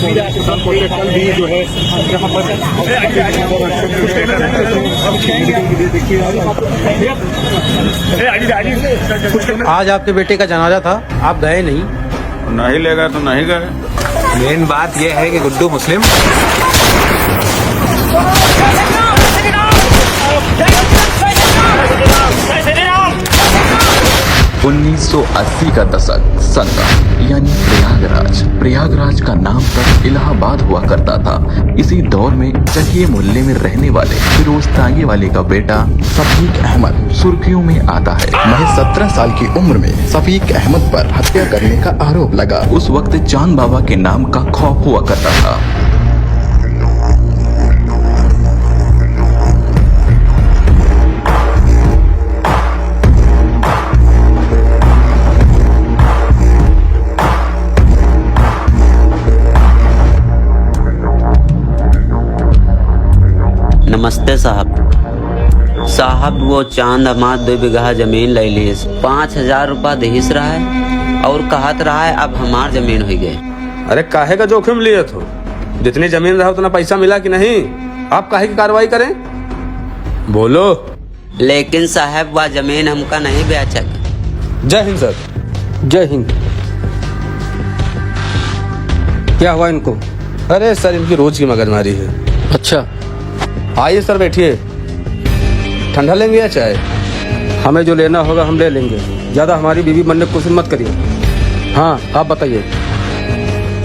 कल भी जो है यहाँ पर आज आपके बेटे का जनाजा था, आप गए नहीं? नहीं लेगा तो नहीं गए। मेन बात यह है कि गुड्डू मुस्लिम 1980 का दशक, संगम यानी प्रयागराज का नाम तक इलाहाबाद हुआ करता था। इसी दौर में चकिये मोहल्ले में रहने वाले फिरोज तांगे वाले का बेटा सफीक अहमद सुर्खियों में आता है। महज 17 साल की उम्र में सफीक अहमद पर हत्या करने का आरोप लगा। उस वक्त चांद बाबा के नाम का खौफ हुआ करता था। नमस्ते साहब वो चांद हमार 2 बीघा जमीन ले ली, 5,000 रुपया दहिस रहा है और कहत रहा है अब हमार जमीन हो गए। अरे काहे का जोखिम लिए तो? जितनी जमीन रहा उतना पैसा मिला कि नहीं? आप काहे की कार्रवाई करें? बोलो। लेकिन साहब वह जमीन हमका नहीं बेचक। जय हिंद सर। जय हिंद। क्या हुआ इनको? अरे सर इनकी रोज की मगजमारी है। अच्छा आइए सर बैठिए। ठंडा लेंगे या चाय? हमें जो लेना होगा हम ले लेंगे, ज्यादा हमारी बीवी बनने की कोशिश मत करिए। हाँ आप बताइए।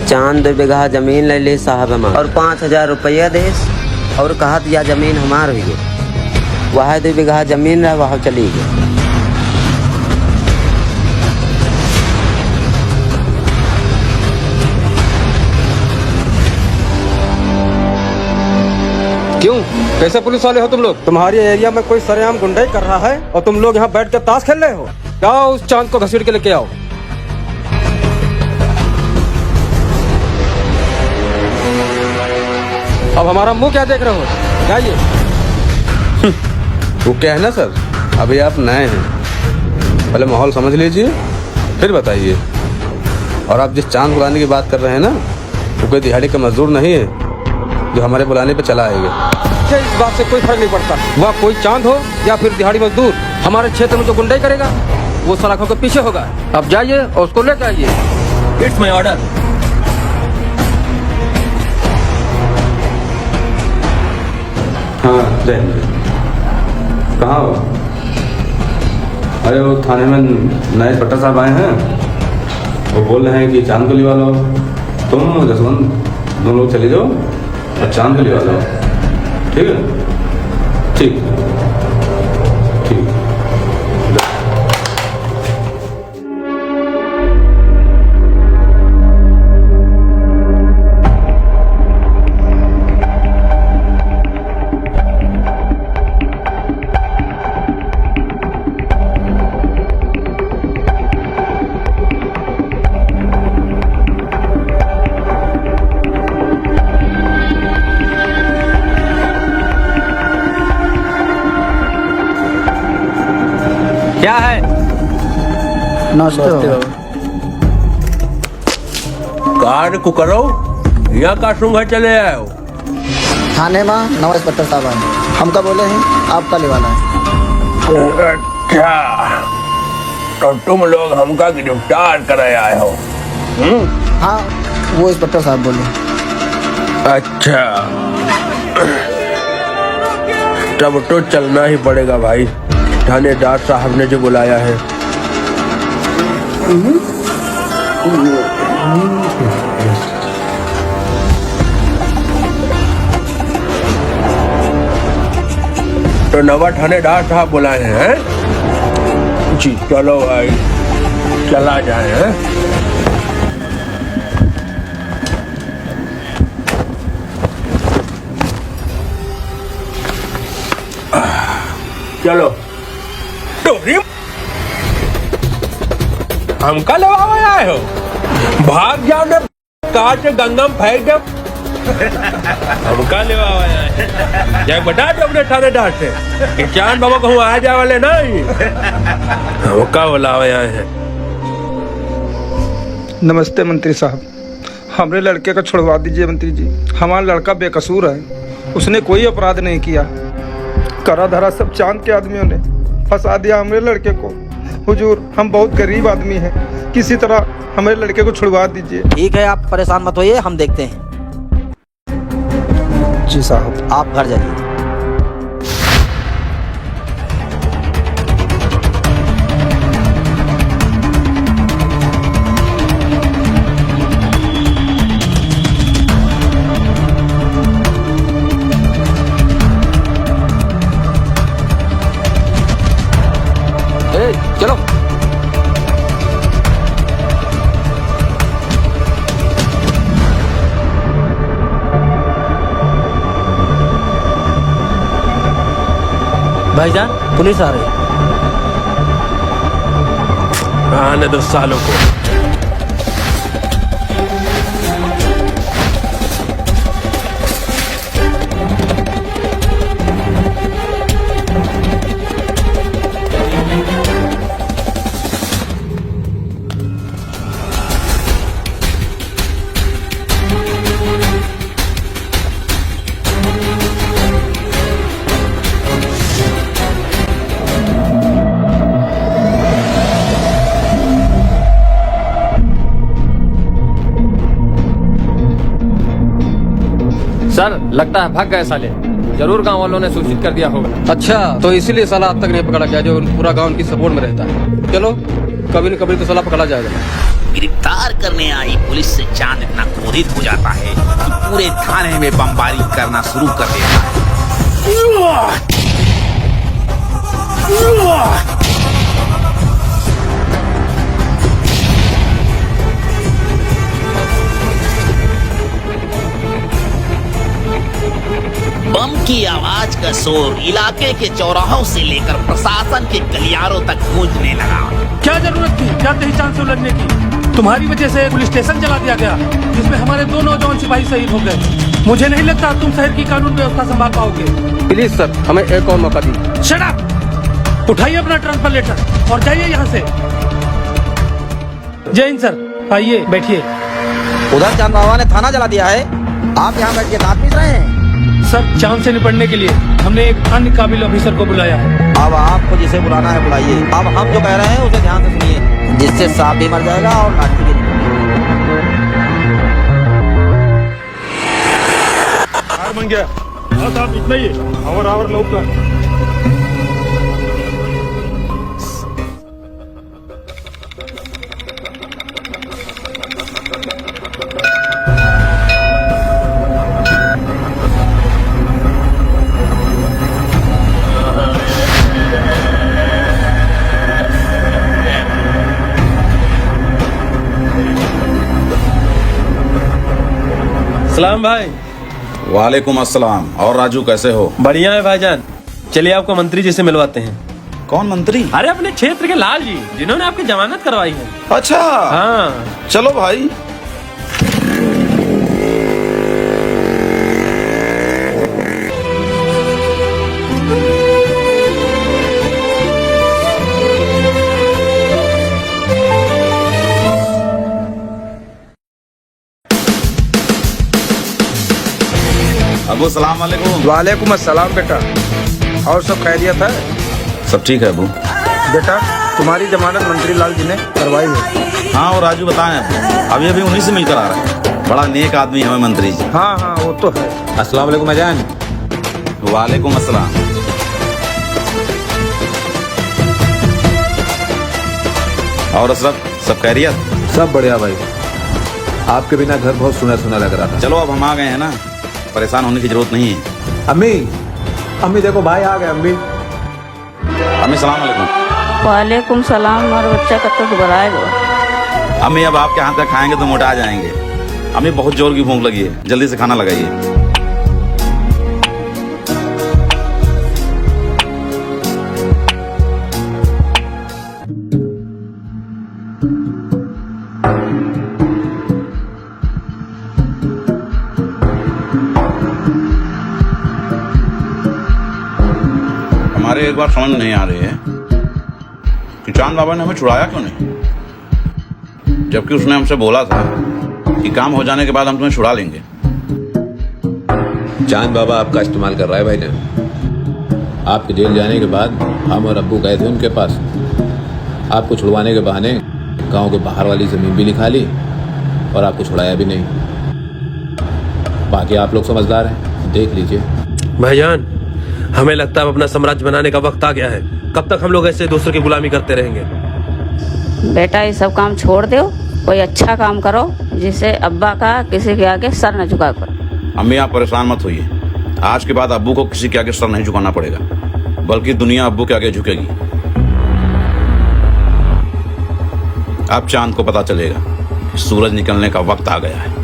चांद 2 बीघा जमीन ले ली साहब हमार और 5,000 रुपया देस और कहत यह जमीन हमार हुई गई। वह 2 बीघा जमीन रहा वह चली गई। क्यों? कैसे पुलिस वाले हो तुम लोग? तुम्हारे एरिया में कोई सरेआम गुंडाई कर रहा है और तुम लोग यहाँ बैठ कर ताश खेल रहे हो? जाओ उस चांद को घसीट के लेके आओ। अब हमारा मुंह क्या देख रहे हो? जाइए। वो क्या है ना सर, अभी आप नए हैं, पहले माहौल समझ लीजिए फिर बताइए। और आप जिस चांद बुलाने की बात कर रहे हैं ना, वो कोई दिहाड़ी का मजदूर नहीं है जो हमारे बुलाने पे चला आएगा। इस बात से कोई फर्क नहीं पड़ता, वह कोई चांद हो या फिर दिहाड़ी मजदूर। हमारे क्षेत्र में जो गुंडाई करेगा वो सलाखों के पीछे होगा। अब जाइए और उसको लेकर आइए। It's my order. हाँ जय हिंद। कहाँ हो? अरे वो थाने में नए इंस्पेक्टर साहब आए हैं, वो बोल रहे हैं कि चांद को लिवा लो। तुम जसवंत दोनों लोग चले जाओ और चांद को लिवा लो। ठीक है? ठीक ठीक। क्या है? नमस्ते। कार को करो या का सुंगा चले आए हो? थाने में नवा इंस्पेक्टर साहब आए, हमका बोले हैं आपका लेवाना है। अच्छा तो तुम लोग हमका गिरफ्तार करे आए हो? हाँ वो इंस्पेक्टर साहब बोले। अच्छा तब तो चलना ही पड़ेगा भाई, थानेदार साहब ने जो बुलाया है। तो नवा थानेदार साहब बुलाए हैं जी। चलो भाई चला जाए हैं। चलो हमका लगा आए हो? भाग जाओ ने कार से गंगा में फेंक दो। हमका ले आया है। जाए बता दो अपने थानेदार से कि चांद बाबा कहूँ आ जा वाले नहीं। हमका बुलावे आए हैं। नमस्ते मंत्री साहब, हमारे लड़के को छुड़वा दीजिए मंत्री जी। हमारा लड़का बेकसूर है, उसने कोई अपराध नहीं किया। करा धरा सब चांद के आदमियों ने फंसा दिया हमारे लड़के को। हुजूर, हम बहुत गरीब आदमी हैं, किसी तरह हमारे लड़के को छुड़वा दीजिए। ठीक है, आप परेशान मत होइए, हम देखते हैं। जी साहब। आप घर जाइए। चलो। भाईजान, पुलिस आ रही है। आने दो सालों को। सर, लगता है भाग गए साले। जरूर गांव वालों ने सूचित कर दिया होगा। अच्छा, तो इसीलिए साला अब तक नहीं पकड़ा गया, जो पूरा गांव उनकी सपोर्ट में रहता है। चलो, कभी न कभी तो साला पकड़ा जाएगा। गिरफ्तार करने आई पुलिस से चांद इतना क्रोधित हो जाता है कि पूरे थाने में बमबारी करना शुरू कर देता है। बम की आवाज का शोर इलाके के चौराहों से लेकर प्रशासन के गलियारों तक गूंजने लगा। क्या जरूरत थी क्या दही चांद से उलझने की? तुम्हारी वजह से पुलिस स्टेशन जला दिया गया, जिसमें हमारे 2 नौजवान सिपाही शहीद हो गए। मुझे नहीं लगता तुम शहर की कानून व्यवस्था संभाल पाओगे। प्लीज सर, हमें एक और मौका दीजिए। Shut up! उठाइए अपना ट्रांसफर लेटर और जाइए यहाँ से। जय हिंद सर, आइए बैठिए। उधर चांद बाबा ने थाना जला दिया है, आप यहाँ बैठ के दांत पीस रहे हैं। सर, चांद से निपटने के लिए हमने एक अन्य काबिल ऑफिसर को बुलाया है। अब आपको जिसे बुलाना है बुलाइए। अब हम जो कह रहे हैं उसे ध्यान से सुनिए, जिससे सांप भी मर जाएगा और लाठी भी नहीं। बन गया बस, आप इतना ही आवर लोग का। सलाम भाई। वालेकुम अस्सलाम। और राजू कैसे हो? बढ़िया है भाईजान। चलिए आपको मंत्री जी से मिलवाते हैं। कौन मंत्री? अरे अपने क्षेत्र के लाल जी, जिन्होंने आपकी जमानत करवाई है। अच्छा, हाँ चलो भाई। अबू सलाम वालेकुम। वालेकुम अस्सलाम बेटा, और सब खैरियत है? सब ठीक है अबू। बेटा, तुम्हारी जमानत मंत्री लाल जी ने करवाई है। हाँ, और राजू बताएं, अभी अभी उन्हीं से मिलकर आ रहे हैं। बड़ा नेक आदमी है मंत्री जी। हाँ हाँ, वो तो है। अस्सलाम वालेकुम अजान। वालेकुम अस्सलाम। और अशरफ, सब खैरियत? सब बढ़िया भाई। आपके बिना घर बहुत सुना सुना लग रहा था। चलो अब हम आ गए हैं ना, परेशान होने की जरूरत नहीं है। अम्मी, अम्मी देखो भाई आ गए। अम्मी, अम्मी सलाम वालेकुम। वालेकुम सलाम। हमारा बच्चा कब तक बनाएगा? अम्मी, अब आपके हाथ तक खाएंगे तो मोटा जाएंगे। अम्मी, बहुत जोर की भूख लगी है, जल्दी से खाना लगाइए। हमारे एक बार समझ नहीं आ रही है कि चांद बाबा ने हमें छुड़ाया क्यों नहीं, जबकि उसने हमसे बोला था कि काम हो जाने के बाद हम तुम्हें छुड़ा लेंगे। चांद बाबा आपका इस्तेमाल कर रहा है भाईजान। आपके जेल जाने के बाद हम और अब्बू गए थे उनके पास। आपको छुड़वाने के बहाने गांव के बाहर वाली जमीन भी निकाली और आपको छुड़ाया भी नहीं। बाकी आप लोग समझदार हैं, देख लीजिए। भाईजान, हमें लगता है अब अपना साम्राज्य बनाने का वक्त आ गया है। कब तक हम लोग ऐसे दूसरों की गुलामी करते रहेंगे? बेटा ये सब काम छोड़ दो, कोई अच्छा काम करो जिससे अब्बा का किसी के आगे सर न झुका करो। अम्मी आप परेशान मत होइए। आज के बाद अब्बू को किसी के आगे सर नहीं झुकाना पड़ेगा, बल्कि दुनिया अब्बू के आगे झुकेगी। अब चांद को पता चलेगा कि सूरज निकलने का वक्त आ गया है।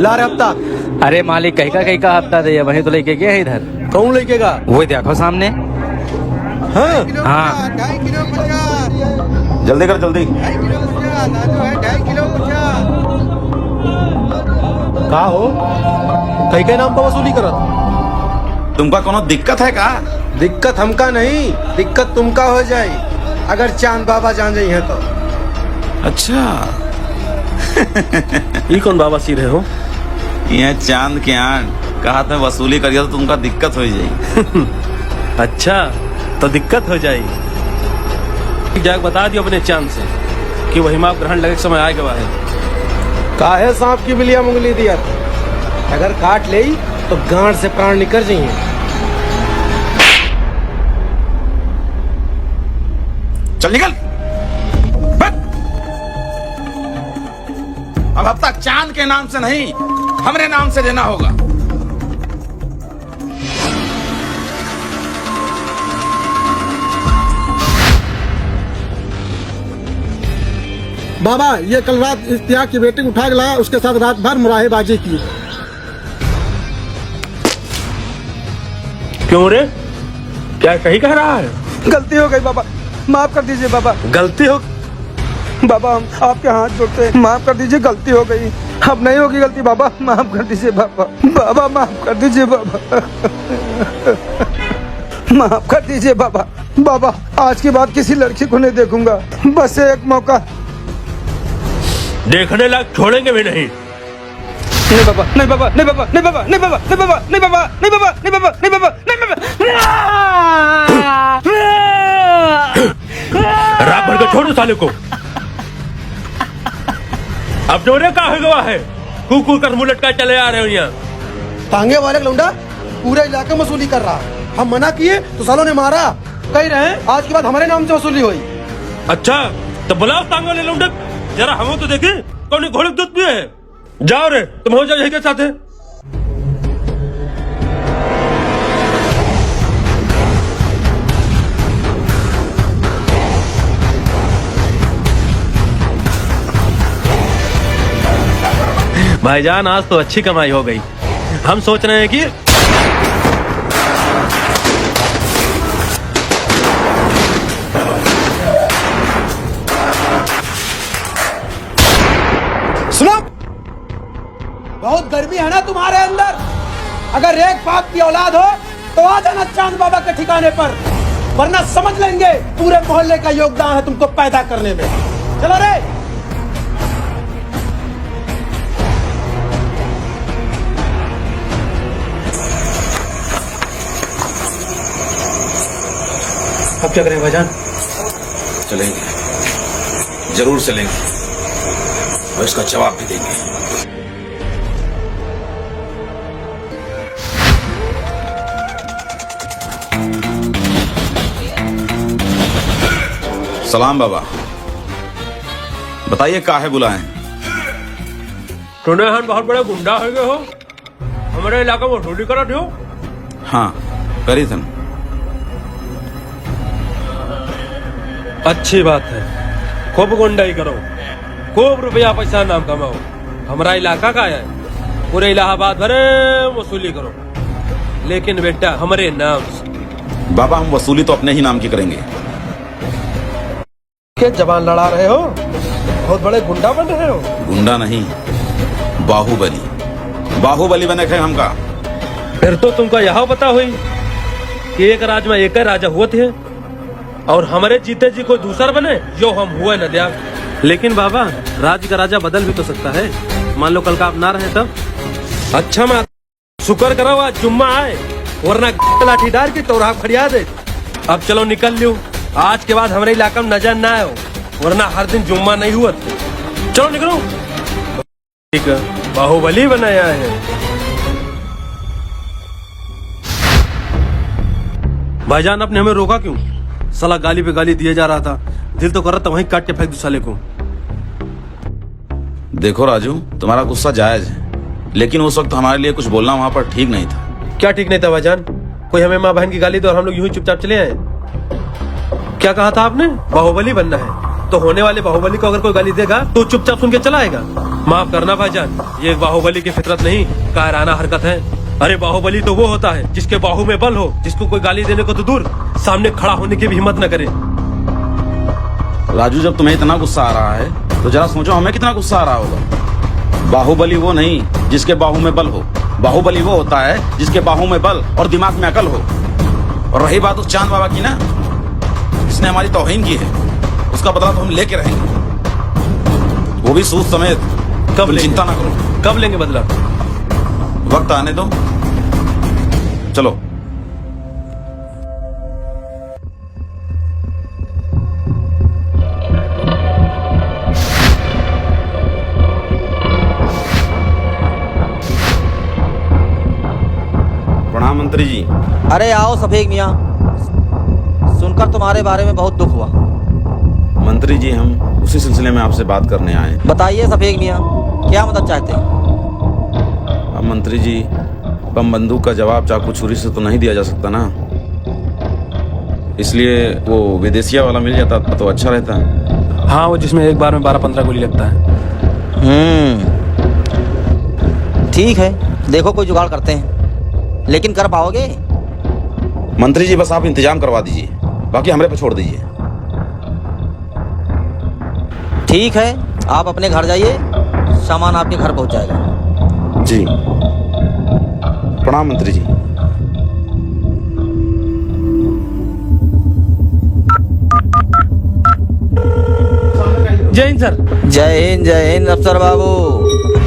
ला रहे हफ्ता। अरे मालिक कहीं का हफ्ता दे, वहीं तो लेके गया है इधर। कौन लेके गा? वही देखो सामने। हाँ जल्दी कर जल्दी। का हो कहीं के नाम पर वसूली करत? तुमका कोनो दिक्कत है का? दिक्कत हमका नहीं, दिक्कत तुमका हो जाए अगर चांद बाबा जान जाई है तो। अच्छा ये कौन बाबा सी रहे हो? ये चांद के आन कहा था वसूली करिए तो तुमका दिक्कत हो जाएगी। अच्छा तो दिक्कत हो जाएगी। जाके बता दियो अपने चांद से कि वही माप ग्रहण लगे समय आए गवा है। काहे सांप की बिलिया मुंगली दिया, अगर काट ले तो गांड से प्राण निकल जाइए। चल निकल। अब हफ्ता चांद के नाम से नहीं, हमरे नाम से देना होगा। बाबा ये कल रात इश्तियाक की बेटी उठा के लाया, उसके साथ रात भर मुराहेबाजी की। क्यों रे, क्या सही कह रहा है? गलती हो गई बाबा, माफ कर दीजिए बाबा। गलती हो बाबा हम आपके हाथ जोड़ते हैं, माफ कर दीजिए, गलती हो गई, अब नहीं होगी गलती बाबा, माफ कर दीजिए बाबा। बाबा माफ कर दीजिए बाबा, माफ कर दीजिए बाबा। बाबा आज के बाद किसी लड़की को नहीं देखूंगा, बस एक मौका। देखने लायक छोड़ेंगे भी नहीं। नहीं बाबा, नहीं बाबा, नहीं बाबा, नहीं बाबा, नहीं बाबा, नहीं बाबा, नहीं बाबा, नहीं बाबा, नहीं बाबा, नहीं बाबा, नहीं बाबा। रात भर के छोड़ो साले को। अब जोरे का गवा है, कू कर मुंह लटका चले आ रहे हो यहाँ। तांगे वाले लौंडा पूरे इलाके में वसूली कर रहा, हम मना किए तो सालों ने मारा। कह रहे हैं आज के बाद हमारे नाम से वसूली हुई। अच्छा तो बुलाओ तांगे वाले लौंडे, जरा हम तो देखे कौन घोड़े दूध पिए है। जाओ रे, तुम हो जाओ यही के साथ है। भाईजान आज तो अच्छी कमाई हो गई। हम सोच रहे हैं कि सुनो, बहुत गर्मी है ना तुम्हारे अंदर, अगर एक बाप की औलाद हो तो आ जाना चांद बाबा के ठिकाने पर, वरना समझ लेंगे पूरे मोहल्ले का योगदान है तुमको पैदा करने में। चलो रे। अब क्या करें भाईजान? चलेंगे, जरूर चलेंगे और इसका जवाब भी देंगे। सलाम बाबा, बताइए काहे बुलाएं? सुने हन बहुत बड़े गुंडा हो गए हो, हमारे इलाका में वसूली करत हो। हाँ करी थन। अच्छी बात है, खूब गुंडाई करो, खूब रुपया पैसा नाम कमाओ। हमारा इलाका का है, पूरे इलाहाबाद भरे वसूली करो, लेकिन बेटा हमारे नाम से। बाबा हम वसूली तो अपने ही नाम की करेंगे। के जवान लड़ा रहे हो, बहुत बड़े गुंडा बन रहे हो। गुंडा नहीं, बाहुबली, बाहुबली बने थे हमका। फिर तो तुमको यह पता हुई कि एक राज में एक ही राजा हुए थे और हमारे जीते जी कोई दूसरा बने जो हम हुए न दिया। लेकिन बाबा राज्य का राजा बदल भी तो सकता है, मान लो कल का आप ना रहे तब। अच्छा मैं शुक्र करो आज जुम्मा आए, वरना लाठी डाल के तोरा फरिया दे। अब चलो निकल लियो, आज के बाद हमारे इलाका में नजर ना आयो, वरना हर दिन जुम्मा नहीं हुआ। चलो निकलो। ठीक है, बाहुबली बनाया है। भाईजान आपने हमें रोका क्यों? साला गाली पे गाली दिए जा रहा था, दिल तो कर रहा था वहीं काट के फेंक दो साले को। देखो राजू, तुम्हारा गुस्सा जायज है, लेकिन उस वक्त हमारे लिए कुछ बोलना वहां पर ठीक नहीं था। क्या ठीक नहीं था भाईजान? कोई हमें माँ बहन की गाली दो और हम लोग यूं ही चुपचाप चले आए। क्या कहा था आपने? बाहुबली बनना है तो होने वाले बाहुबली को अगर कोई गाली देगा तो चुपचाप सुन के चला आएगा। माफ करना भाईजान, ये बाहुबली की फितरत नहीं, कायराना हरकत है। अरे बाहुबली तो वो होता है जिसके बाहु में बल हो, जिसको कोई गाली देने को तो दूर, सामने खड़ा होने की भी हिम्मत न करे। राजू जब तुम्हें इतना गुस्सा आ रहा है तो जरा सोचो हमें कितना गुस्सा आ रहा होगा। बाहुबली वो नहीं जिसके बाहु में बल हो, बाहुबली वो होता है जिसके बाहु में बल और दिमाग में अकल हो। और रही बात उस चांद बाबा की ना, जिसने हमारी तौहीन की है, उसका बदला तो हम लेके रहेंगे, वो भी सूद समेत। कब लेंगे? चिंता ना करो। कब लेंगे बदला? वक्त आने दो, चलो। प्रणाम मंत्री जी। अरे आओ सफेद मियाँ, सुनकर तुम्हारे बारे में बहुत दुख हुआ। मंत्री जी हम उसी सिलसिले में आपसे बात करने आए। बताइए सफेद मियाँ, क्या मदद चाहते हैं? अब मंत्री जी, बम बंदूक का जवाब चाकू छुरी से तो नहीं दिया जा सकता ना, इसलिए वो विदेशिया वाला मिल जाता तो अच्छा रहता। हाँ, वो जिसमें एक बार में 12-15 गोली लगता है। ठीक है, देखो कोई जुगाड़ करते हैं, लेकिन कर पाओगे? मंत्री जी बस आप इंतजाम करवा दीजिए, बाकी हमारे पे छोड़ दीजिए। ठीक है, आप अपने घर जाइए, सामान आपके घर पहुंच जाएगा। जी प्रणाम मंत्री जी। जय हिंद सर। जय हिंद अफसर बाबू।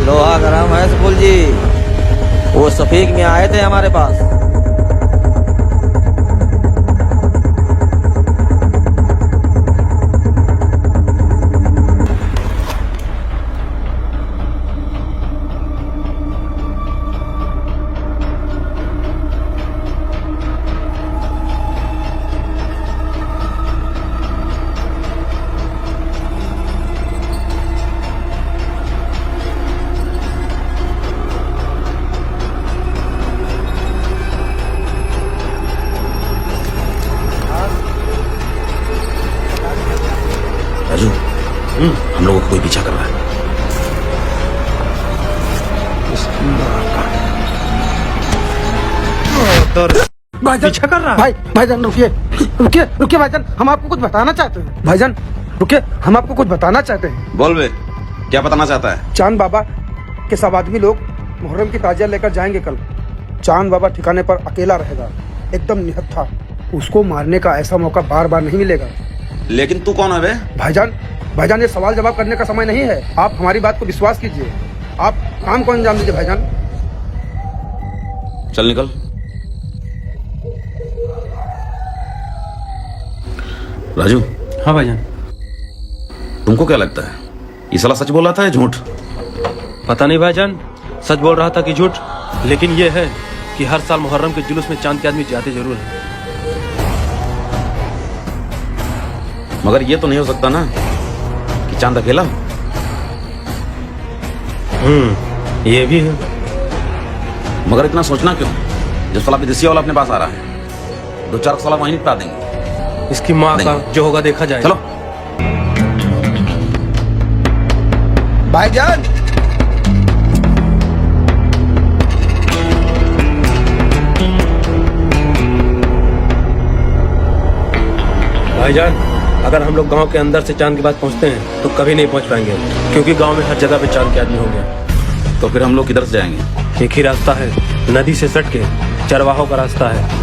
लोहा गरम है सुपुल जी, वो सफीक में आए थे हमारे पास। राजू, हम लोगों को कोई पीछा कर रहा है। पीछा कर रहा है। भाईजान रुकिए रुकिए रुकिए भाईजान, हम आपको कुछ बताना चाहते हैं। भाईजान रुकिए, हम आपको कुछ बताना चाहते हैं। बोल बे, क्या बताना चाहता है? चांद बाबा के सब आदमी लोग मुहर्रम की ताजिया लेकर जाएंगे कल। चांद बाबा ठिकाने पर अकेला रहेगा, एकदम निहत्था। उसको मारने का ऐसा मौका बार बार नहीं मिलेगा। लेकिन तू कौन है बे? भाईजान ये सवाल जवाब करने का समय नहीं है, आप हमारी बात को विश्वास कीजिए। आप काम को अंजाम दीजिए भाईजान। चल निकल। राजू। हाँ भाईजान। तुमको क्या लगता है, ये साला सच बोल रहा था या झूठ? पता नहीं भाईजान, सच बोल रहा था कि झूठ, लेकिन ये है कि हर साल मुहर्रम के जुलूस में चांद के आदमी जाते जरूर हैं। मगर ये तो नहीं हो सकता ना कि चांद अकेला हो। ये भी है। मगर इतना सोचना क्यों? जो साला विदेशी वाला अपने पास आ रहा है, 2-4 साला वहीं निपटा देंगे। इसकी माँ का जो होगा देखा जाएगा। चलो भाईजान, भाईजान, अगर हम लोग गांव के अंदर से चांद के बाद पहुंचते हैं तो कभी नहीं पहुंच पाएंगे, क्योंकि गांव में हर जगह पे चांद के आदमी होंगे। तो फिर हम लोग किधर से जाएंगे? एक ही रास्ता है, नदी से सट के चरवाहों का रास्ता है।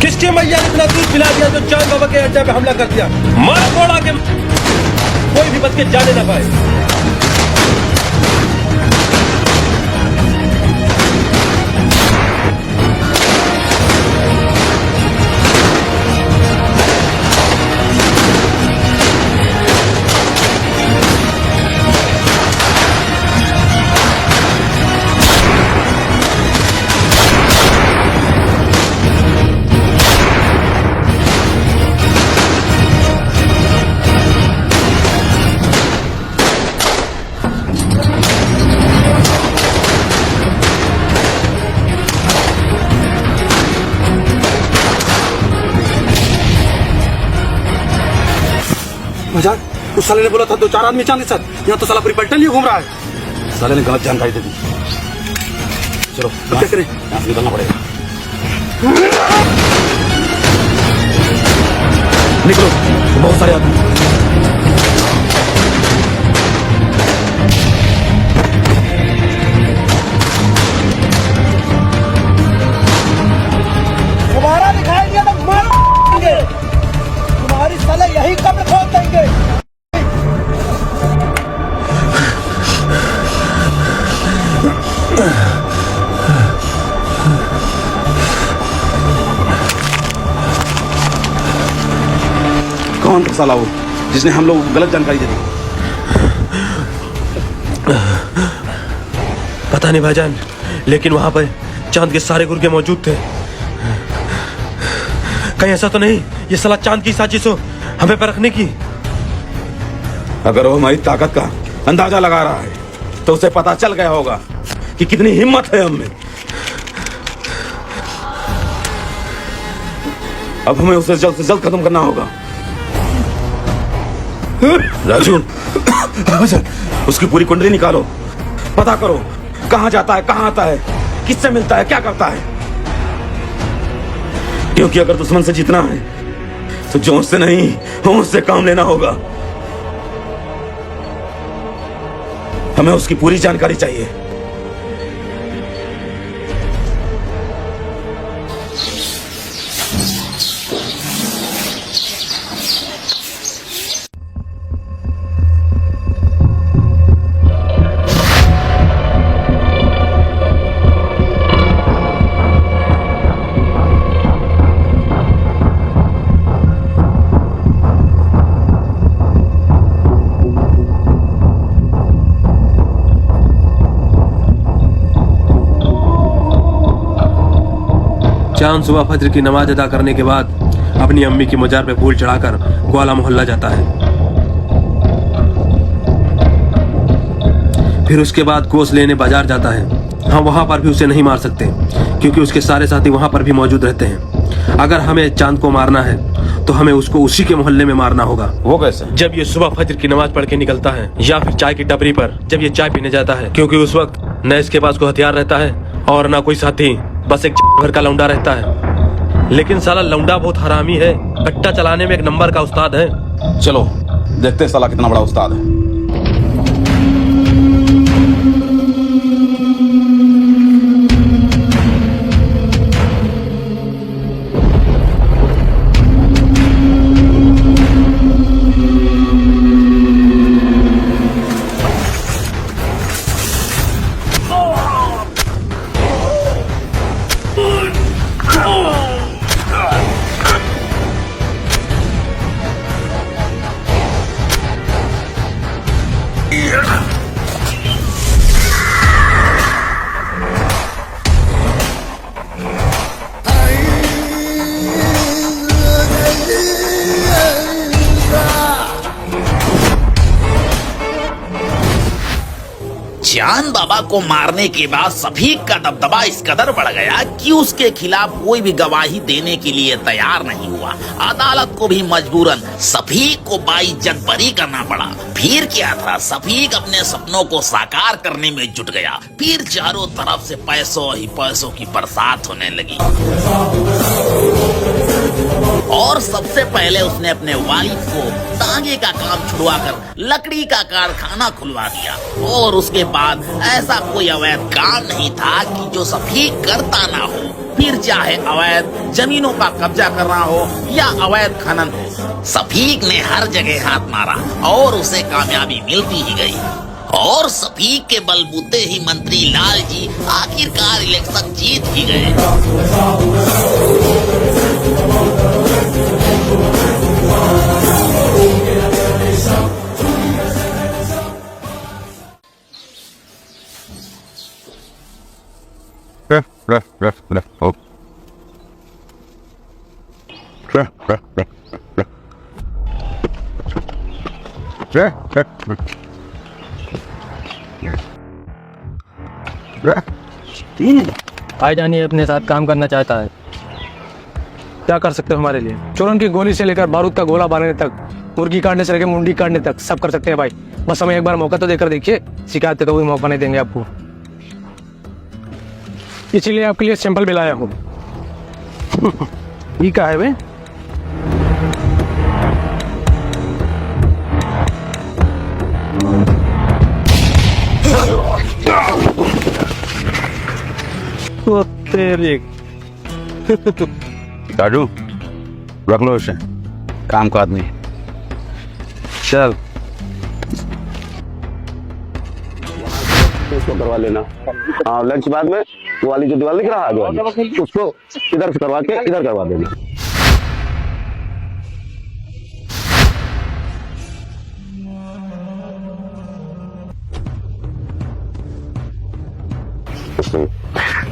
किसके मैया ने इतना दूध पिला दिया तो चांद बाबा के अड्डा पे हमला कर दिया? मार फोड़ा के कोई भी बच के जाने ना पाए। मजाक, उस साले ने बोला था 2-4 आदमी चांद के साथ, यहाँ तो साला पूरी पलटन ही घूम रहा है। साले ने गलत जानकारी दे दी। चलो क्या करें, यहाँ से निकलना पड़ेगा। निकलो, बहुत सारे आदमी। तुम्हारा दिखाई दिया तो मार देंगे, तुम्हारी साले यही कब्र खोद देंगे। कौन था साला वो जिसने हम लोग गलत जानकारी दे दी? पता नहीं भाईजान, लेकिन वहां पर चांद के सारे गुर्गे मौजूद थे। कहीं ऐसा तो नहीं ये साला चांद की साजिश हो हमें परखने की? अगर वो हमारी ताकत का अंदाजा लगा रहा है तो उसे पता चल गया होगा कि कितनी हिम्मत है हम में। अब हमें उसे जल्द से जल्द खत्म करना होगा। राजू, उसकी पूरी कुंडली निकालो, पता करो कहां जाता है, कहां आता है, किससे मिलता है, क्या करता है। क्योंकि अगर दुश्मन से जीतना है तो जोश से नहीं, होश से काम लेना होगा। हमें उसकी पूरी जानकारी चाहिए। चांद सुबह फज्र की नमाज अदा करने के बाद अपनी अम्मी की मजार पे फूल चढ़ाकर ग्वाला मोहल्ला जाता है। फिर उसके बाद कोस लेने बाजार जाता है। हम वहाँ पर भी उसे नहीं मार सकते क्योंकि उसके सारे साथी वहाँ पर भी मौजूद रहते हैं। अगर हमें चांद को मारना है तो हमें उसको उसी के मोहल्ले में मारना होगा। वो कैसे? जब ये सुबह फजर की नमाज पढ़ के निकलता है या फिर चाय की टपरी पर जब ये चाय पीने जाता है, क्योंकि उस वक्त न इसके पास कोई हथियार रहता है और ना कोई साथी, बस एक भर का लौंडा रहता है। लेकिन साला लौंडा बहुत हरामी है, कट्टा चलाने में एक नंबर का उस्ताद है। चलो देखते हैं साला कितना बड़ा उस्ताद है। चांद बाबा को मारने के बाद सफीक का दबदबा इस कदर बढ़ गया कि उसके खिलाफ कोई भी गवाही देने के लिए तैयार नहीं हुआ। अदालत को भी मजबूरन सफीक को बाइज्जत बरी करना पड़ा। फिर क्या था, सफीक अपने सपनों को साकार करने में जुट गया। फिर चारों तरफ से पैसों ही पैसों की बरसात होने लगी और सबसे पहले उसने अपने वालिद को तांगे का काम छुड़वाकर लकड़ी का कारखाना खुलवा दिया। और उसके बाद ऐसा कोई अवैध काम नहीं था कि जो सफीक करता ना हो। फिर चाहे अवैध जमीनों का कब्जा करना हो या अवैध खनन हो, सफीक ने हर जगह हाथ मारा और उसे कामयाबी मिलती ही गई। और सफीक के बलबूते ही मंत्री लाल जी आखिरकार इलेक्शन जीत ही गए। भाईजान ये अपने साथ काम करना चाहता है, क्या कर सकते हो हमारे लिए? चोरन की गोली से लेकर बारूद का गोला बांधने तक, मुर्गी काटने से लेकर मुंडी काटने तक सब कर सकते हैं भाई। बस हमें एक बार मौका तो देकर देखिए, शिकायत तो कोई मौका नहीं देंगे आपको। इसीलिए आपके लिए सैंपल भी लाया हूँ। ये क्या है बे? तो तेरी राजू रख लो इसे, काम का आदमी। चल उसको करवा लेना। हाँ लंच बाद में वो वाली जो दीवार दिख रहा है उसको इधर से करवा के इधर करवा देना।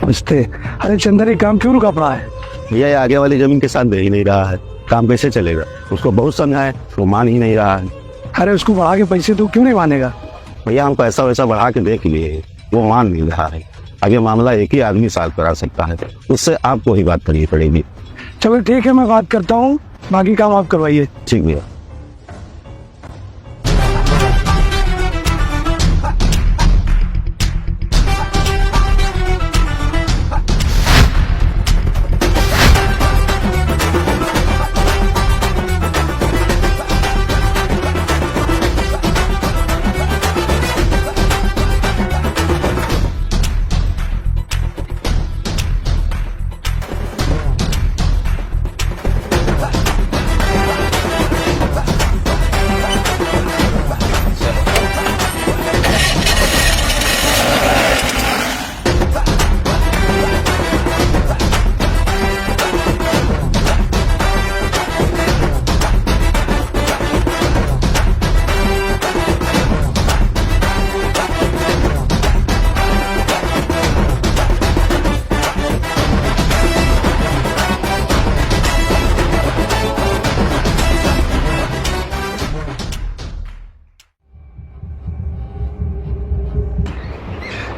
नमस्ते। अरे चंदर ये काम क्यों रुका पड़ा है? भैया ये आगे वाली जमीन के साथ दे ही नहीं रहा है, काम कैसे चलेगा? उसको बहुत समझाए वो मान ही नहीं रहा है। अरे उसको बढ़ा के पैसे तो क्यों नहीं मानेगा? भैया हम पैसा वैसा बढ़ा के देख लिए, वो मान नहीं रहा है। आगे मामला एक ही आदमी सॉल्व करा सकता है, उससे आपको ही बात करनी पड़ेगी। चलो ठीक है, मैं बात करता हूँ, बाकी काम आप करवाइए। ठीक भैया।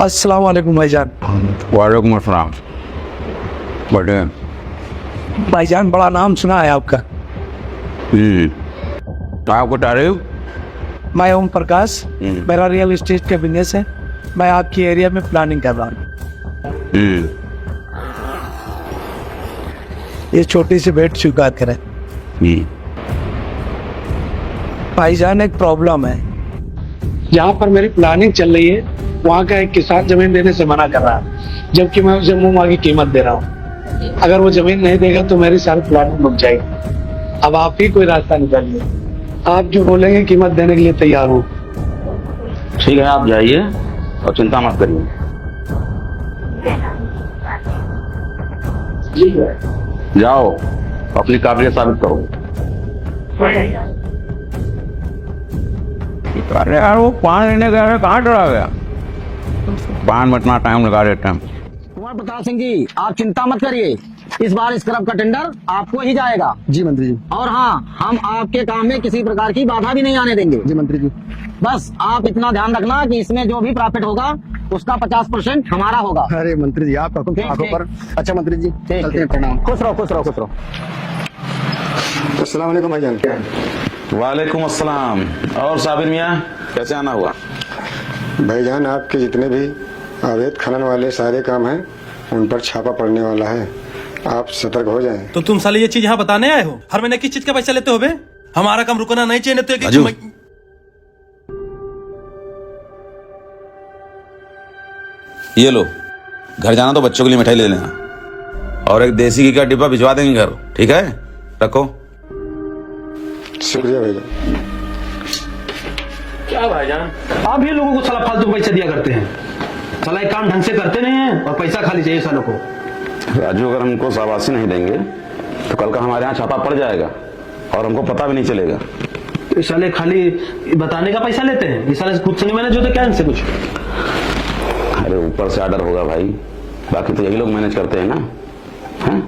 अस्सलाम वालेकुम भाईजान। वालेकुम अस्सलाम। बड़े भाईजान बड़ा नाम सुना है आपका। आपको तारीफ। मैं ओम प्रकाश, मेरा रियल एस्टेट का बिजनेस है। मैं आपकी एरिया में प्लानिंग कर रहा हूँ। ये छोटी सी भेंट स्वीकार करें। भाईजान एक प्रॉब्लम है, जहाँ पर मेरी प्लानिंग चल रही है वहाँ का एक किसान जमीन देने से मना कर रहा है, जबकि मैं उसे मुंह मांगी कीमत दे रहा हूँ। अगर वो जमीन नहीं देगा तो मेरी सारी प्लानिंग रुक जाएगी। अब आप ही कोई रास्ता निकालिए। आप जो बोलेंगे कीमत देने के लिए तैयार हूँ। ठीक है, आप जाइए और चिंता मत करिए। जाओ अपनी काबिलियत साबित करो। अरे यार वो पान लेने गया है, कहाँ चला गया? पान में इतना टाइम लगा देते हैं। कुमार प्रताप सिंह जी, आप चिंता मत करिए, इस बार स्क्रब का टेंडर आपको ही जाएगा। जी मंत्री जी। और हाँ, हम आपके काम में किसी प्रकार की बाधा भी नहीं आने देंगे। जी मंत्री जी। बस आप इतना ध्यान रखना कि इसमें जो भी प्रॉफिट होगा उसका 50% हमारा होगा। अरे मंत्री जी आपका हुक्म आंखों पर। अच्छा मंत्री जी चलते हैं, प्रणाम। खुश रहो खुश रहो खुश रहो। अस्सलाम वालेकुम भाईजान। वालेकुम अस्सलाम। और साबिर मियाँ कैसे आना हुआ? भाईजान आपके जितने भी अवैध खनन वाले सारे काम हैं उन पर छापा पड़ने वाला है, आप सतर्क हो जाएं। तो तुम साले ये चीज यहाँ बताने आए हो? हर महीने किस चीज का पैसा लेते हो बे? हमारा काम रुकना नहीं चाहिए। तो ये लो, घर जाना तो बच्चों के लिए मिठाई ले लेना और एक देसी घी का डिब्बा भिजवा देंगे घर। ठीक है, रखो। शुक्रिया भाईजान। क्या भाईजान, आप ही लोगों को साला फालतू पैसा दिया करते हैं। साला एक काम ढंग से करते नहीं है और पैसा खाली चाहिए सालों को। राजू, अगर हमको शाबाशी नहीं देंगे तो कल का हमारे यहाँ छापा पड़ जाएगा और हमको पता भी नहीं चलेगा। तो साले खाली बताने का पैसा लेते हैं। ये साले खुद से नहीं मैनेज होते क्या इनसे कुछ? अरे ऊपर से ऑर्डर होगा भाई, बाकी तो यही लोग मैनेज करते हैं ना। हैं?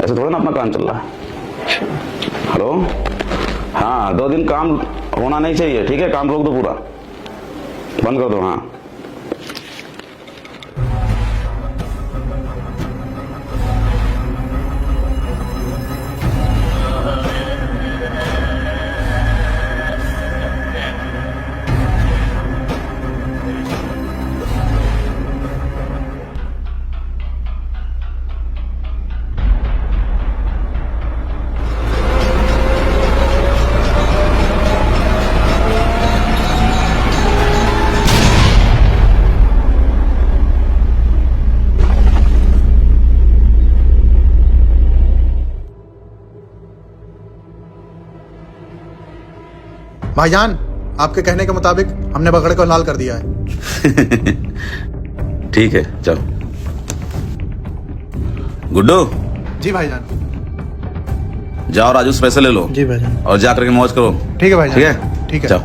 ऐसे थोड़ा ना अपना काम चल रहा है। हेलो, हाँ 2 दिन काम होना नहीं चाहिए। ठीक है, काम रोक दो, पूरा बंद कर दो। हाँ भाईजान आपके कहने के मुताबिक हमने बगड़े को लाल कर दिया है। ठीक है, चलो। गुड्डू। जी भाईजान। जाओ राजू से पैसे ले लो। जी भाईजान। और जा करके मौज करो। ठीक है भाईजान। ठीक है, ठीक है। जाओ।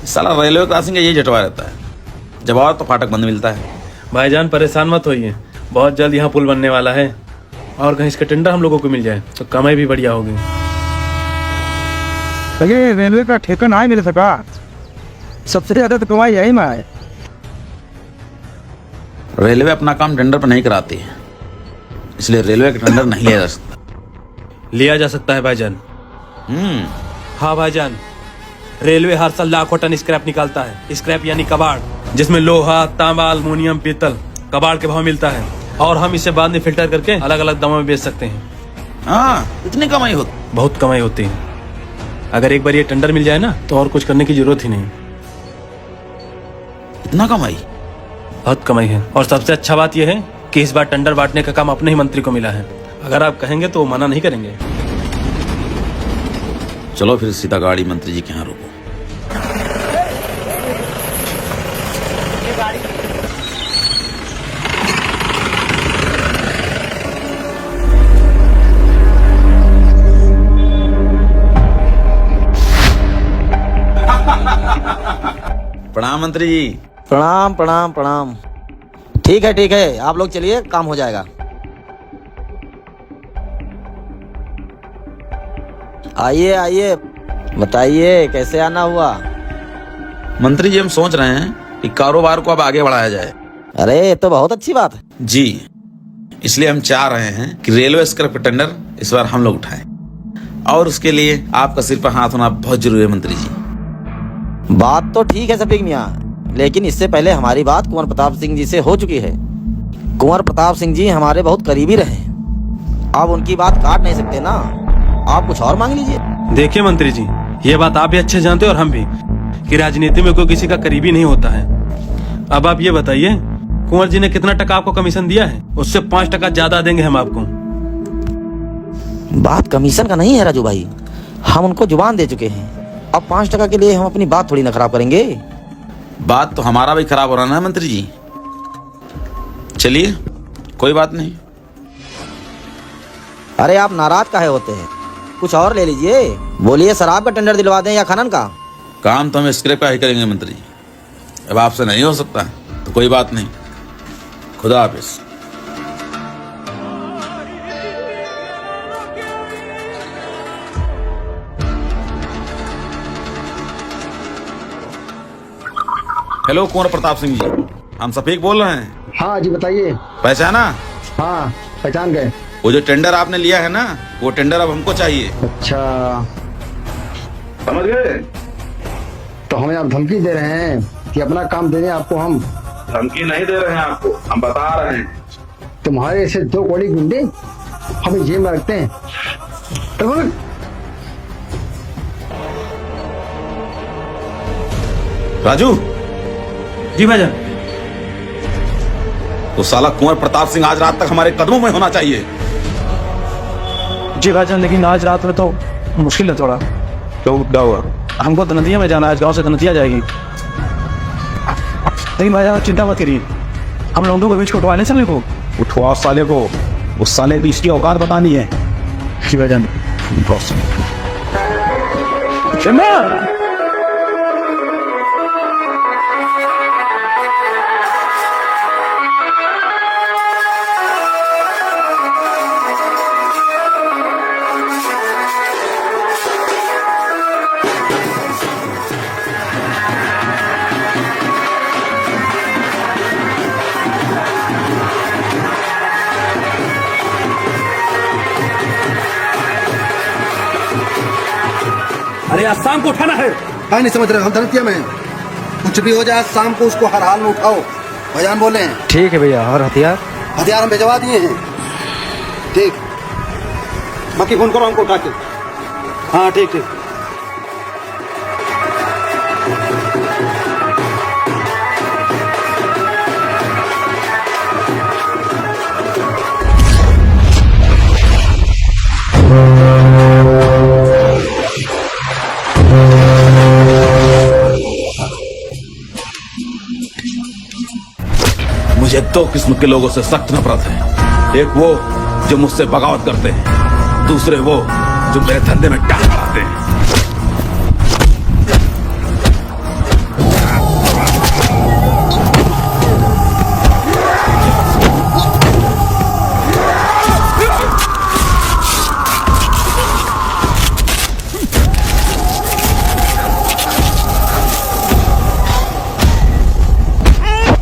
साला रेलवे क्रॉसिंग का यही जटवा रहता है, जब आओ तो फाटक बंद मिलता है। भाईजान परेशान मत होइए, बहुत जल्द यहाँ पुल बनने वाला है और कहीं इसका टेंडर हम लोगों को मिल जाए तो कमाई भी बढ़िया होगी। रेलवे का ठेका ना मिल सका, सबसे ज्यादा तो कमाई यही में है। रेलवे अपना काम टेंडर पर नहीं कराती है, इसलिए रेलवे का टेंडर नहीं लिया जा सकता। लिया जा सकता है भाईजान। हाँ भाईजान, रेलवे हर साल लाखों टन स्क्रैप निकालता है। स्क्रैप यानी कबाड़, जिसमें लोहा, तांबा, अल्युमिनियम, पीतल कबाड़ के भाव मिलता है और हम इसे बाद में फिल्टर करके अलग अलग दामों में बेच सकते हैं। हाँ, इतनी कमाई होती? बहुत कमाई होती है। अगर एक बार ये टेंडर मिल जाए ना तो और कुछ करने की जरूरत ही नहीं। इतना कमाई? बहुत कमाई है। और सबसे अच्छा बात यह है कि इस बार टेंडर बांटने का काम अपने ही मंत्री को मिला है। अगर आप कहेंगे तो मना नहीं करेंगे। चलो फिर सीधा गाड़ी मंत्री जी के यहाँ रोको। प्रणाम मंत्री जी। प्रणाम प्रणाम प्रणाम। ठीक है आप लोग चलिए, काम हो जाएगा। आइए आइए, बताइए कैसे आना हुआ? मंत्री जी, हम सोच रहे हैं कि कारोबार को अब आगे बढ़ाया जाए। अरे ये तो बहुत अच्छी बात है जी, इसलिए हम चाह रहे हैं कि रेलवे स्क्रैप का टेंडर इस बार हम लोग उठाएं, और उसके लिए आपका सिर पर हाथ होना बहुत जरूरी है मंत्री जी। बात तो ठीक है शफीक मियाँ, लेकिन इससे पहले हमारी बात कुंवर प्रताप सिंह जी से हो चुकी है। कुंवर प्रताप सिंह जी हमारे बहुत करीबी रहे, आप उनकी बात काट नहीं सकते ना, आप कुछ और मांग लीजिए। देखिए मंत्री जी, ये बात आप भी अच्छे जानते हैं और हम भी, कि राजनीति में कोई किसी का करीबी नहीं होता है। अब आप ये बताइए, कुंवर जी ने कितना टका आपको कमीशन दिया है? उससे 5% ज्यादा देंगे हम आपको। बात कमीशन का नहीं है राजू भाई, हम उनको जुबान दे चुके हैं। अब 5% के लिए हम अपनी बात थोड़ी ना खराब करेंगे। बात तो हमारा भी खराब हो रहा है ना मंत्री जी। चलिए कोई बात नहीं। अरे आप नाराज काहे होते हैं, कुछ और ले लीजिए। बोलिए, शराब का टेंडर दिलवा दें या खनन का? काम तो हम स्क्रैप का ही करेंगे मंत्री जी, अब आपसे नहीं हो सकता तो कोई बात नहीं। खुदा हाफिज। हेलो कुंवर प्रताप सिंह जी, हम सफीक बोल रहे हैं। हाँ जी बताइए। पहचाना? हाँ पहचान गए। वो जो टेंडर आपने लिया है ना, वो टेंडर अब हमको चाहिए। अच्छा समझ गए? तो हमें आप धमकी दे रहे हैं कि अपना काम देने आपको हम? धमकी नहीं दे रहे हैं आपको, हम बता रहे हैं। तुम्हारे ऐसे 2 कोड़ी गुंडे हमें जेल में रखते हैं। तो राजू। जी भाईजान। तो साला कुंवर प्रताप सिंह आज रात तक हमारे कदमों में होना चाहिए। जी भाईजान, लेकिन आज रात में तो मुश्किल है थोड़ा। क्या हुआ? हमको तो नदिया में जाना है, आज गांव से तो नदिया जाएगी। लेकिन भाईजान चिंता मत करिए, हम लोगों को बीच को उठवाने साले को। उठवाओ साले को, उस साले की इसकी औकात बतानी है। जी भाईजान। अरे आज शाम को उठाना है। हाँ नहीं समझ रहे, हम धनतिया में हैं। कुछ भी हो जाए शाम को उसको हर हाल में उठाओ, भैया बोले हैं। ठीक है भैया। और हथियार? हथियार हम भिजवा दिए हैं। ठीक, बाकी फोन करो हमको उठा के। हाँ ठीक ठीक। मुझे 2 किस्म के लोगों से सख्त नफरत है। एक वो जो मुझसे बगावत करते हैं, दूसरे वो जो मेरे धंधे में टांग अड़ाते हैं।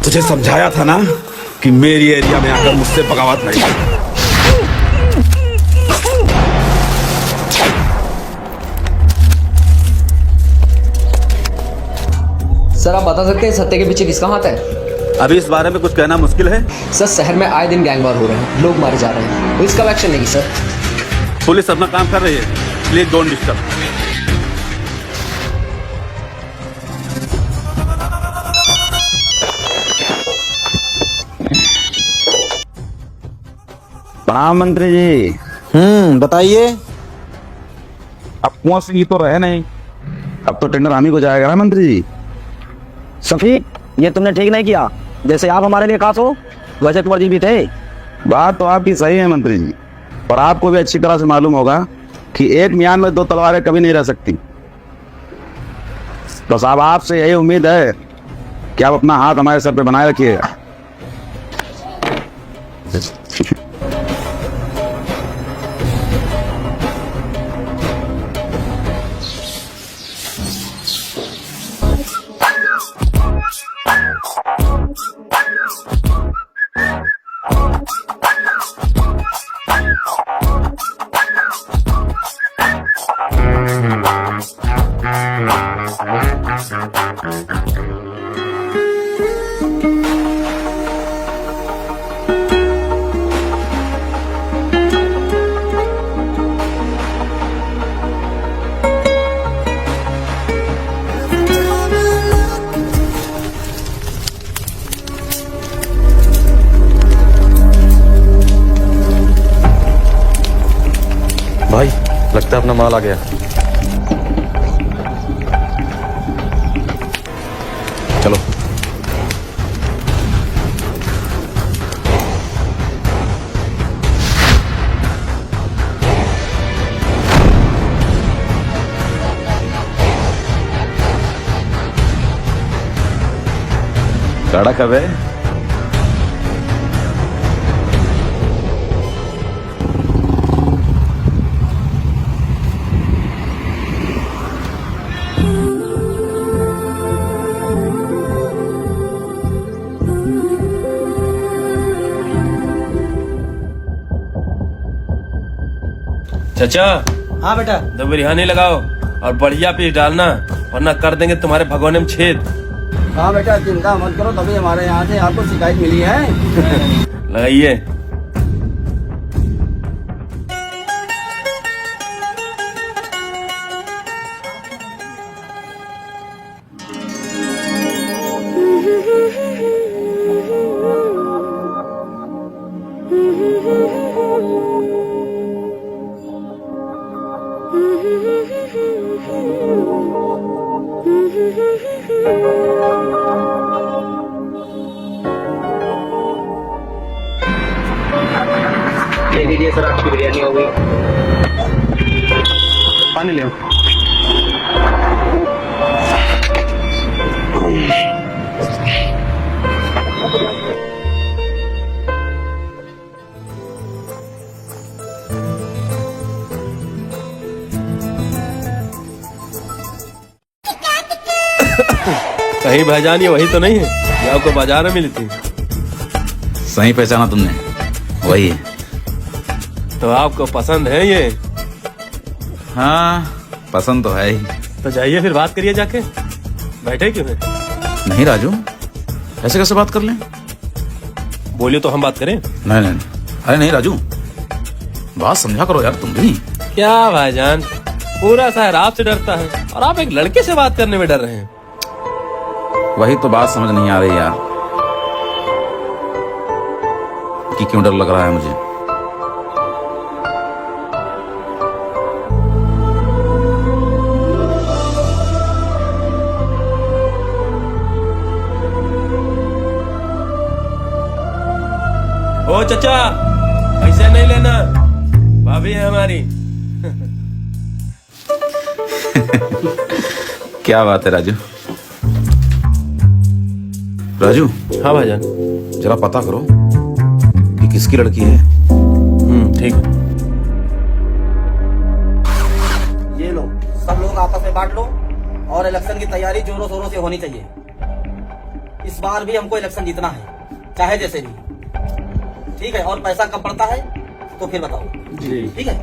तुझे समझाया था ना कि मेरी एरिया में आकर मुझसे बगावत नहीं। सर आप बता सकते हैं सत्य के पीछे किसका हाथ है? अभी इस बारे में कुछ कहना मुश्किल है। सर शहर में आए दिन गैंगवार हो रहे हैं, लोग मारे जा रहे हैं, पुलिस कब एक्शन लेगी सर? पुलिस अपना काम कर रही है, प्लीज डोंट डिस्टर्ब। प्रणाम मंत्री जी। बताइए। अब कुंवर सिंह तो रहे नहीं, अब तो टेंडर हम ही को जाएगा ना मंत्री जी। शफीक, ये तुमने ठीक नहीं किया। जैसे आप हमारे लिए खास हो, वैसे कुंवर जी भी थे। बात तो आपकी सही है मंत्री जी, पर आपको भी अच्छी तरह से मालूम होगा कि एक मियान में 2 तलवारें कभी नहीं रह सकती। तो साहब आपसे यही उम्मीद है कि आप अपना हाथ हमारे सर पे बनाए रखिएगा। लगता है अपना माल आ गया। चलो। गाड़ा कब है? चाचा। हाँ बेटा। दो बिरयानी लगाओ और बढ़िया पीस डालना, वरना कर देंगे तुम्हारे भगोने में छेद। हाँ बेटा, चिंता मत करो, तभी हमारे यहाँ से आपको शिकायत मिली है। लगाइए। ले लीजिए सर, आपकी बिरयानी हो गई। पानी ले। कहीं भाईजान ये वही तो नहीं है जो आपको बाजार में मिली थी? सही पहचाना तुमने, वही है। तो आपको पसंद है ये? हाँ, पसंद तो है ही। तो जाइए फिर बात करिए जाके। बैठे क्यों है? नहीं राजू, ऐसे कैसे बात कर लें? बोलिए तो हम बात करें। नहीं नहीं, अरे नहीं राजू, बात समझा करो यार तुम भी। क्या भाईजान, पूरा शहर आपसे डरता है और आप एक लड़के से बात करने में डर रहे हैं। वही तो बात समझ नहीं आ रही यार, कि क्यों डर लग रहा है मुझे। ओ चचा, पैसे नहीं लेना, भाभी है हमारी। क्या बात है राजू। राजू। हाँ भाईजान। जरा पता करो कि किसकी लड़की है। ठीक है। ये लो, सब लोग आपस में बांट लो और इलेक्शन की तैयारी जोरों शोरों से होनी चाहिए। इस बार भी हमको इलेक्शन जीतना है, चाहे जैसे भी। ठीक है, और पैसा कब पड़ता है तो फिर बताओ जी। ठीक है।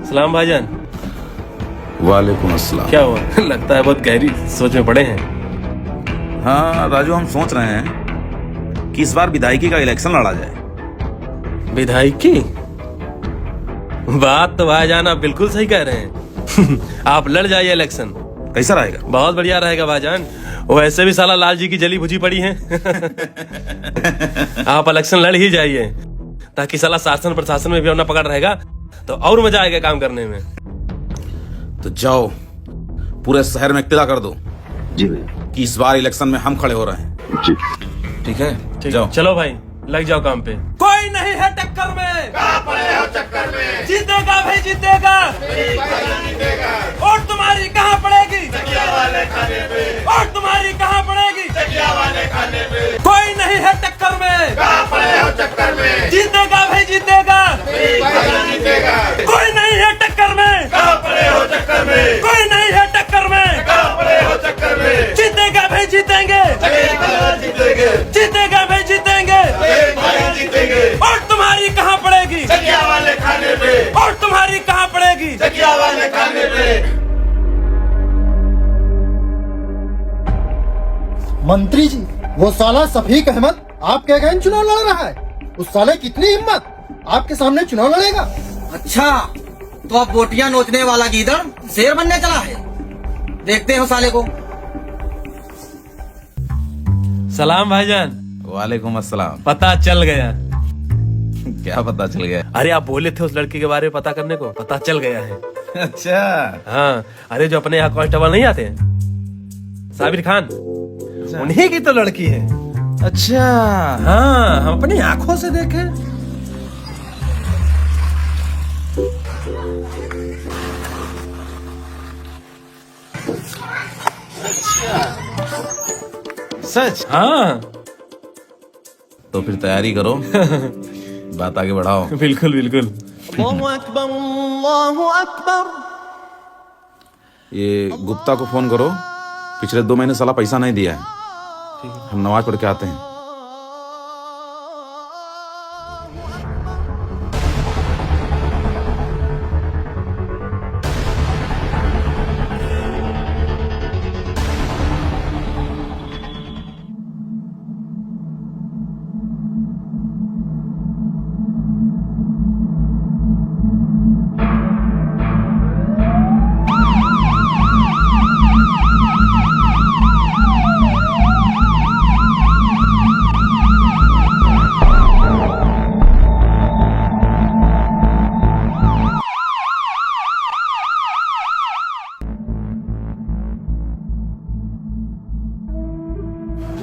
सलाम भाईजान। वालेकुम अस्सलाम। क्या हुआ? लगता है बहुत गहरी सोच में पड़े हैं। हाँ राजू, हम सोच रहे हैं कि इस बार विधायकी का इलेक्शन लड़ा जाए। विधायकी? बात तो भाईजान आप बिल्कुल सही कह रहे हैं। आप लड़ जाइए इलेक्शन। कैसा रहेगा? बहुत बढ़िया रहेगा भाईजान, वैसे भी साला लाल जी की जली भुजी पड़ी है। आप इलेक्शन लड़ ही जाइए, ताकि साला शासन प्रशासन में भी अपना पकड़ रहेगा, तो और मजा आएगा काम करने में। तो जाओ, पूरे शहर में इत्तला कर दो जी भैया कि इस बार इलेक्शन में हम खड़े हो रहे हैं। जी ठीक है, ठीक। जाओ। चलो भाई, लग जाओ काम पे। कोई नहीं है टक्कर में, कहाँ पड़े हो चक्कर में। जीतेगा भाई जीतेगा, जीतेगा। और तुम्हारी कहाँ पड़ेगी? तकिया वाले खाने पे। और तुम्हारी कहाँ पड़ेगी? तकिया वाले खाने पे। कोई नहीं है टक्कर में, कहाँ पड़े हो चक्कर में। जीतेगा भाई जीतेगा, जीतेगा। कोई नहीं है टक्कर में, कहाँ पड़े हो चक्कर में। कोई नहीं है टक्कर में, कहाँ पड़े हो चक्कर में। जीतेगा भाई जीतेंगे, जीतेंगे। जीतेगा भाई जीतेंगे, जीतेंगे। और तुम्हारी कहाँ पड़ेगी? तकिया वाले खाने पे। और तुम्हारी कहाँ पड़ेगी? तकिया वाले खाने पे। मंत्री जी, वो साला सफीक अहमद आपके अगेंस्ट चुनाव लड़ रहा है। उस साले कितनी हिम्मत, आपके सामने चुनाव लड़ेगा। अच्छा, तो अब बोटियां नोचने वाला गीदड़ शेर बनने चला है। देखते हो साले को। सलाम भाईजान। वालेकुम अस्सलाम। पता चल गया। क्या पता चल गया? अरे आप बोले थे उस लड़की के बारे में पता करने को, पता चल गया है। अच्छा। हाँ, अरे जो अपने यहाँ कांस्टेबल नहीं आते हैं, साबिर खान, उन्हीं की तो लड़की है। अच्छा। हाँ, हम अपनी आंखों से देखे। सच? हाँ। तो फिर तैयारी करो, बात आगे बढ़ाओ। बिल्कुल बिल्कुल। ये गुप्ता को फोन करो, पिछले 2 महीने साला पैसा नहीं दिया है। हम नमाज पढ़ के आते हैं।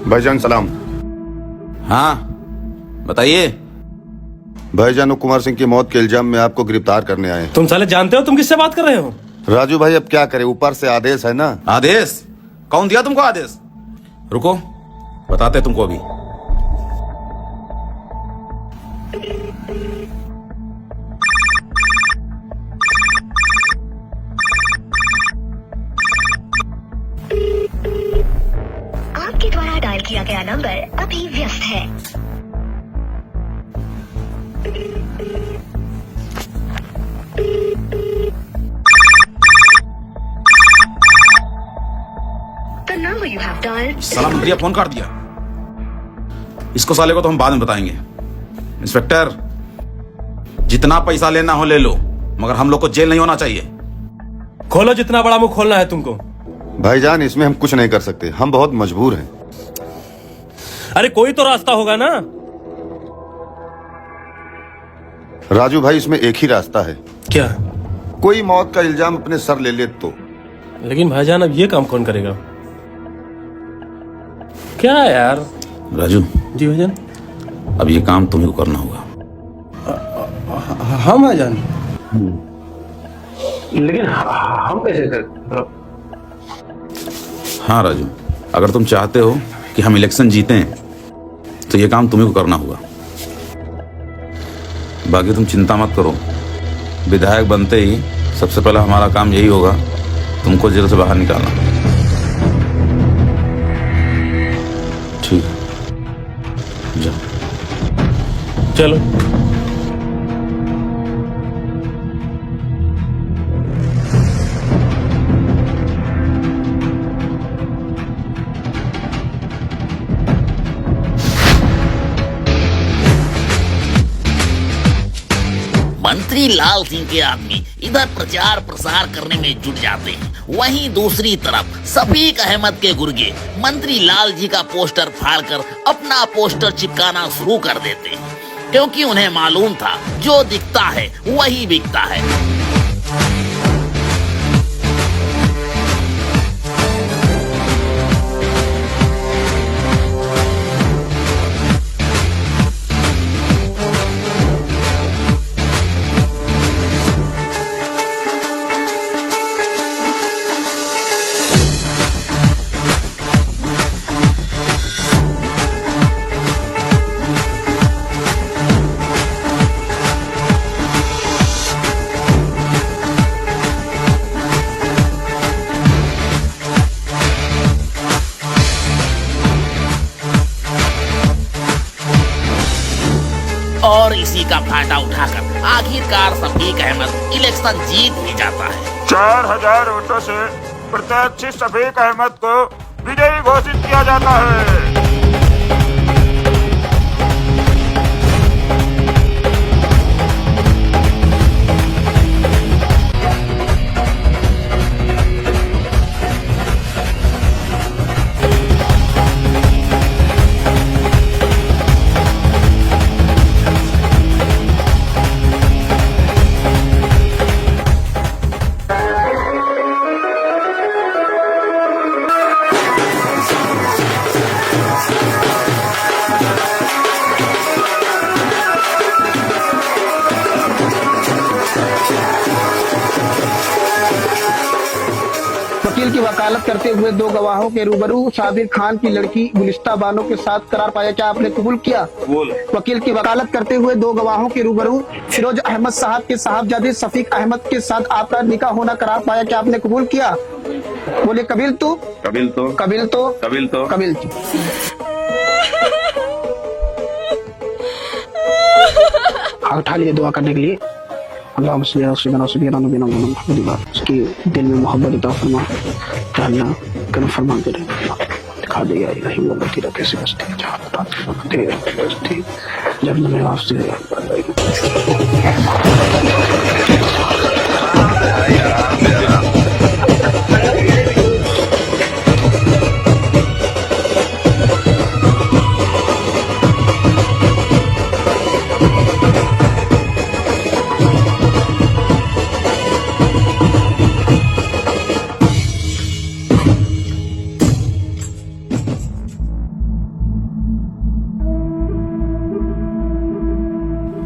भाईजान सलाम। हाँ बताइए। भाईजान कुमार सिंह की मौत के इल्जाम में आपको गिरफ्तार करने आए। तुम साले जानते हो तुम किससे बात कर रहे हो? राजू भाई अब क्या करे, ऊपर से आदेश है ना। आदेश? कौन दिया तुमको आदेश? रुको बताते तुमको अभी। आपके द्वारा डायल किया गया नंबर अभी व्यस्त है। The number you have dialed. साला मंत्रिया फोन काट दिया। इसको साले को तो हम बाद में बताएंगे। इंस्पेक्टर, जितना पैसा लेना हो ले लो, मगर हम लोग को जेल नहीं होना चाहिए। खोलो जितना बड़ा मुंह खोलना है तुमको। भाईजान इसमें हम कुछ नहीं कर सकते, हम बहुत मजबूर हैं। अरे कोई तो रास्ता होगा ना। राजू भाई इसमें एक ही रास्ता है। क्या? कोई मौत का इल्जाम अपने सर ले ले तो। लेकिन भाईजान अब ये काम कौन करेगा? क्या यार? राजू जी भाईजान। अब ये काम तुम्हें को करना होगा। हाँ भाईजान। लेकिन हम कैसे कर? हाँ राजू, अगर तुम चाहते हो कि हम इलेक्शन जीतें तो ये काम तुम्हें को करना होगा। बाकी तुम चिंता मत करो, विधायक बनते ही सबसे पहला हमारा काम यही होगा, तुमको जेल से बाहर निकालना। ठीक है, जाओ। चलो। मंत्री लाल सिंह के आदमी इधर प्रचार प्रसार करने में जुट जाते हैं, वहीं दूसरी तरफ सफीक अहमद के गुर्गे मंत्री लाल जी का पोस्टर फाड़कर अपना पोस्टर चिपकाना शुरू कर देते हैं, क्योंकि उन्हें मालूम था जो दिखता है वही बिकता है। और इसी का फायदा उठाकर आखिरकार सफीक अहमद इलेक्शन जीत ही जाता है। 4000 वोटों से प्रत्याशी सफीक अहमद को विजयी घोषित किया जाता है। करते हुए दो गवाहों के रूबरू साबिर खान की लड़की गुलिस्ता बानो के साथ करार पाया, क्या आपने कबूल किया? वकील की वकालत करते हुए दो गवाहों के रूबरू फिरोज अहमद साहब के साहबजादे शफीक अहमद के साथ आपका निकाह होना करार पाया, क्या आपने कबूल किया? बोले कबील तो कबील तो कबील तो कबील तो कबील तो। हाथ उठा लिए दुआ करने के लिए। अल्लाह उसकी दिल में मोहब्बत अता फरमा, अल्लाह करम फरमा करे, दिखा दे यार नहीं वो तेरा कैसे बचती है जब मैं आपसे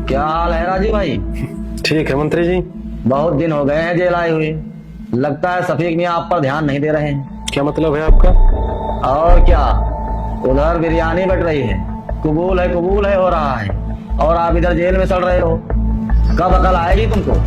क्या हाल है राजू भाई? ठीक है मंत्री जी। बहुत दिन हो गए हैं जेल आए हुए, लगता है शफीक मियां आप पर ध्यान नहीं दे रहे हैं। क्या मतलब है आपका? और क्या, उधर बिरयानी बट रही है, कबूल है हो रहा है, और आप इधर जेल में सड़ रहे हो। कब अकल आएगी तुमको?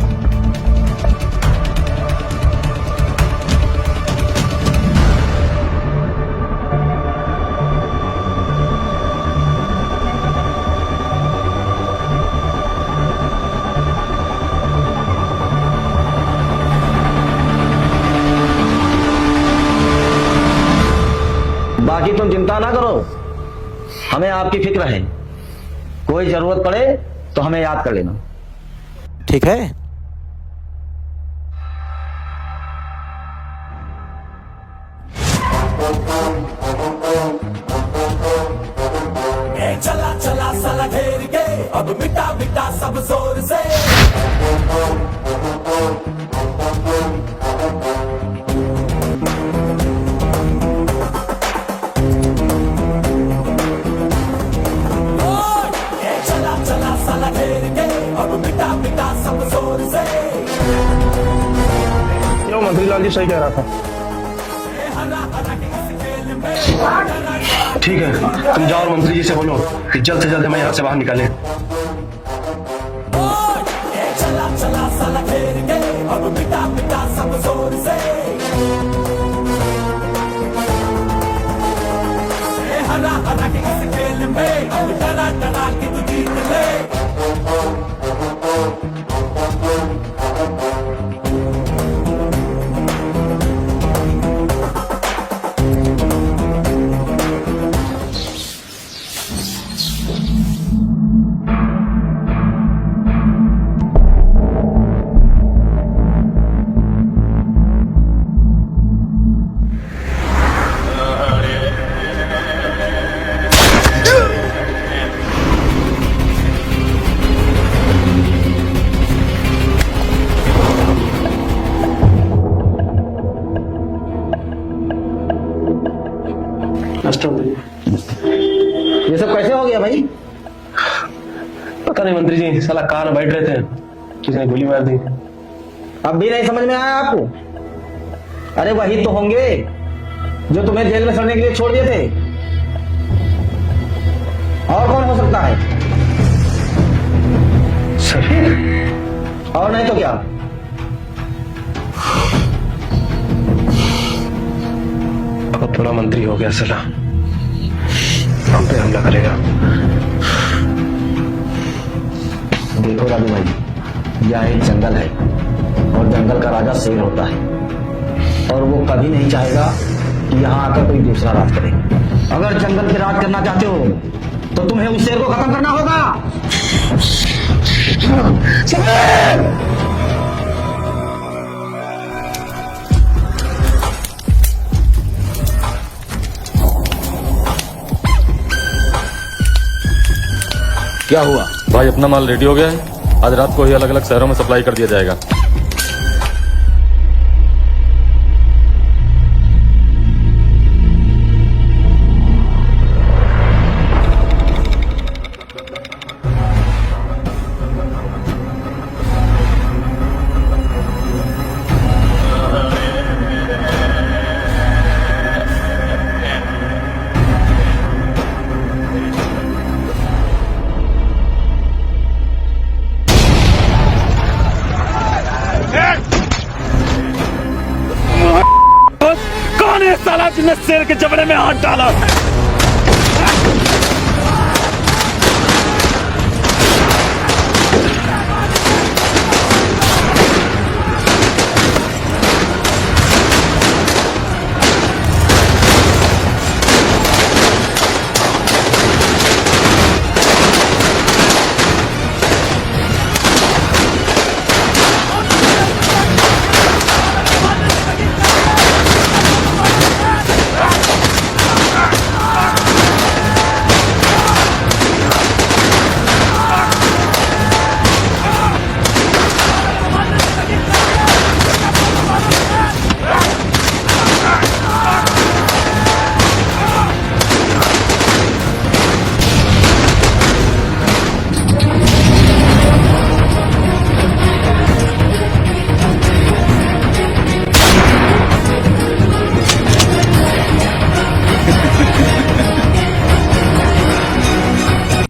बाकी तुम चिंता ना करो, हमें आपकी फिक्र है, कोई जरूरत पड़े तो हमें याद कर लेना, ठीक है? चला चला साला घेर के अब मिटा मिटा सब जोर से। मंत्री लाल जी सही कह रहा था। ठीक है, तुम जाओ और मंत्री जी से बोलो कि जल्द से जल्द हमें यहाँ से बाहर निकालें। चला चला साला घेर के अब मिटा मिटा सब जोर से। हरा हरा के इस खेल में अब डरा डरा के तू जीत ले। ये सब कैसे हो गया भाई? पता नहीं मंत्री जी, साला कार में बैठ रहे थे, किसने गोली मार दी। अब भी नहीं समझ में आया आपको? अरे वही तो होंगे जो तुम्हें जेल में सड़ने के लिए छोड़ दिए थे, और कौन हो सकता है? शफीक? और नहीं तो क्या? बहुत बड़ा मंत्री हो गया साला, हम पे हमला करेगा। देखो राजू भाई, यह एक जंगल है और जंगल का राजा शेर होता है, और वो कभी नहीं चाहेगा कि यहाँ आकर कोई दूसरा राज करे। अगर जंगल पे राज करना चाहते हो तो तुम्हें उस शेर को खत्म करना होगा। क्या हुआ भाई? अपना माल रेडी हो गया है, आज रात को ही अलग अलग शहरों में सप्लाई कर दिया जाएगा। में हाथ डाला।